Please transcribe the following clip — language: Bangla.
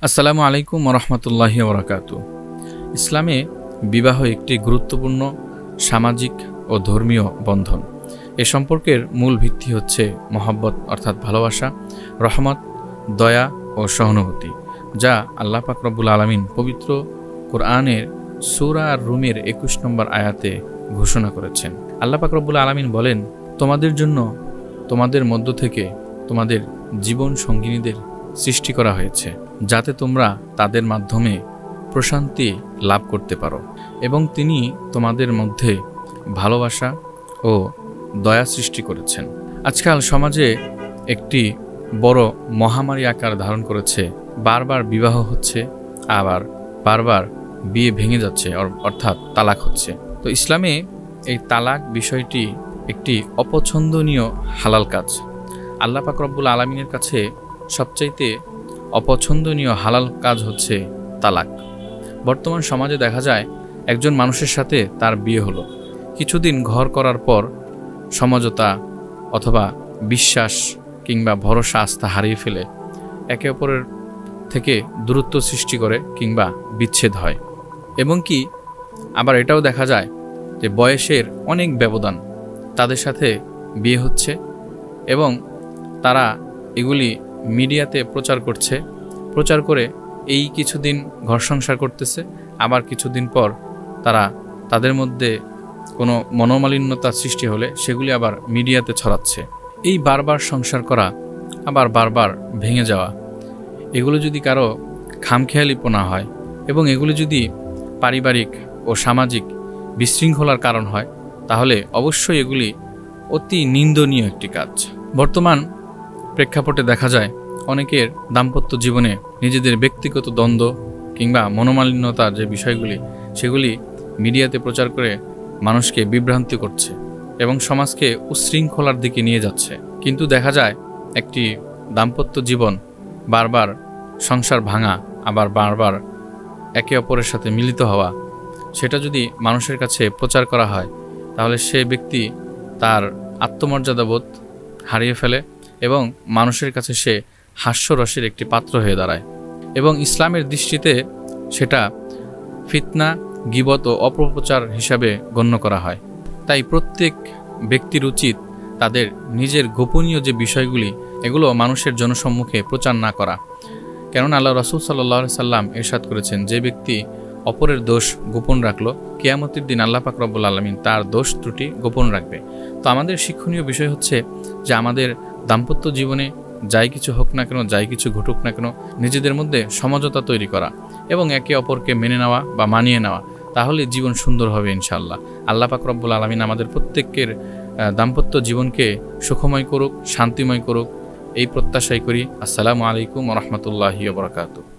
আসসালামু আলাইকুম ওরহমতুল্লাহি ওবরাকাতু। ইসলামে বিবাহ একটি গুরুত্বপূর্ণ সামাজিক ও ধর্মীয় বন্ধন। এ সম্পর্কের মূল ভিত্তি হচ্ছে মহব্বত অর্থাৎ ভালোবাসা, রহমত, দয়া ও সহানুভূতি, যা আল্লাহ পাক রব্বুল আলামিন পবিত্র কোরআনের সূরা আর-রুমের ২১ নম্বর আয়াতে ঘোষণা করেছেন। আল্লাহ পাক রব্বুল আলামিন বলেন, তোমাদের জন্য তোমাদের মধ্য থেকে তোমাদের জীবন সঙ্গিনীদের সৃষ্টি করা হয়েছে, যাতে তোমরা তাদের মাধ্যমে প্রশান্তি লাভ করতে পারো, এবং তিনি তোমাদের মধ্যে ভালোবাসা ও দয়া সৃষ্টি করেছেন। আজকাল সমাজে একটি বড় মহামারী আকার ধারণ করেছে। বারবার বিবাহ হচ্ছে, আবার বারবার বিয়ে ভেঙে যাচ্ছে, অর্থাৎ তালাক হচ্ছে। তো ইসলামে এই তালাক বিষয়টি একটি অপছন্দনীয় হালাল কাজ। আল্লাহ পাক রব্বুল আলামিনের কাছে সবচাইতে অপছন্দনীয় হালাল কাজ হচ্ছে তালাক। বর্তমান সমাজে দেখা যায়, একজন মানুষের সাথে তার বিয়ে হলো, কিছুদিন ঘর করার পর সমঝোতা অথবা বিশ্বাস কিংবা ভরসা আস্থা হারিয়ে ফেলে একে অপরের থেকে দূরত্ব সৃষ্টি করে কিংবা বিচ্ছেদ হয়। এবং কি আবার এটাও দেখা যায় যে বয়সের অনেক ব্যবধান, তাদের সাথে বিয়ে হচ্ছে এবং তারা এগুলি মিডিয়াতে প্রচার করে এই কিছুদিন ঘর সংসার করতেছে, আবার কিছুদিন পর তাদের মধ্যে কোনো মনোমালিন্যতা সৃষ্টি হলে সেগুলি আবার মিডিয়াতে ছড়াচ্ছে। এই বারবার সংসার করা, আবার বারবার ভেঙে যাওয়া, এগুলো যদি কারো খামখেয়ালিপনা হয় এবং এগুলো যদি পারিবারিক ও সামাজিক বিশৃঙ্খলার কারণ হয়, তাহলে অবশ্যই এগুলি অতি নিন্দনীয় একটি কাজ। বর্তমান প্রেক্ষাপটে দেখা যায়, অনেকের দাম্পত্য জীবনে নিজেদের ব্যক্তিগত দ্বন্দ্ব কিংবা মনোমালিন্যতার যে বিষয়গুলি, সেগুলি মিডিয়াতে প্রচার করে মানুষকে বিভ্রান্তি করছে এবং সমাজকে উচ্ছৃঙ্খলার দিকে নিয়ে যাচ্ছে। কিন্তু দেখা যায়, একটি দাম্পত্য জীবন বারবার সংসার ভাঙা, আবার বারবার একে অপরের সাথে মিলিত হওয়া, সেটা যদি মানুষের কাছে প্রচার করা হয়, তাহলে সে ব্যক্তি তার আত্মমর্যাদাবোধ হারিয়ে ফেলে এবং মানুষের কাছে সে হাস্যরসের একটি পাত্র হয়ে দাঁড়ায়। এবং ইসলামের দৃষ্টিতে সেটা ফিতনা, গীবত ও অপপ্রচার হিসাবে গণ্য করা হয়। তাই প্রত্যেক ব্যক্তির উচিত তাদের নিজের গোপনীয় যে বিষয়গুলি, এগুলো মানুষের জনসম্মুখে প্রচার না করা। কেননা আল্লাহ রাসূল সাল্লাল্লাহু আলাইহি সাল্লাম ইরশাদ করেছেন, যে ব্যক্তি অপরের দোষ গোপন রাখলো, কিয়ামতের দিন আল্লাহ পাক রব্বুল আলামিন তার দোষ ত্রুটি গোপন রাখবে। তো আমাদের শিক্ষণীয় বিষয় হচ্ছে যে আমাদের দাম্পত্য জীবনে যাই কিছু হোক না কেন, যাই কিছু ঘটুক না কেন, নিজেদের মধ্যে সমঝোতা তৈরি করা এবং একে অপরকে মেনে নেওয়া বা মানিয়ে নেওয়া, তাহলে জীবন সুন্দর হবে ইনশাআল্লাহ। আল্লাহ পাক রব্বুল আলামিন আমাদের প্রত্যেকের দাম্পত্য জীবনকে সুখময় করুক, শান্তিময় করুক, এই প্রত্যাশাই করি। আসসালামু আলাইকুম ওয়া রাহমাতুল্লাহি ওয়া বারাকাতুহু।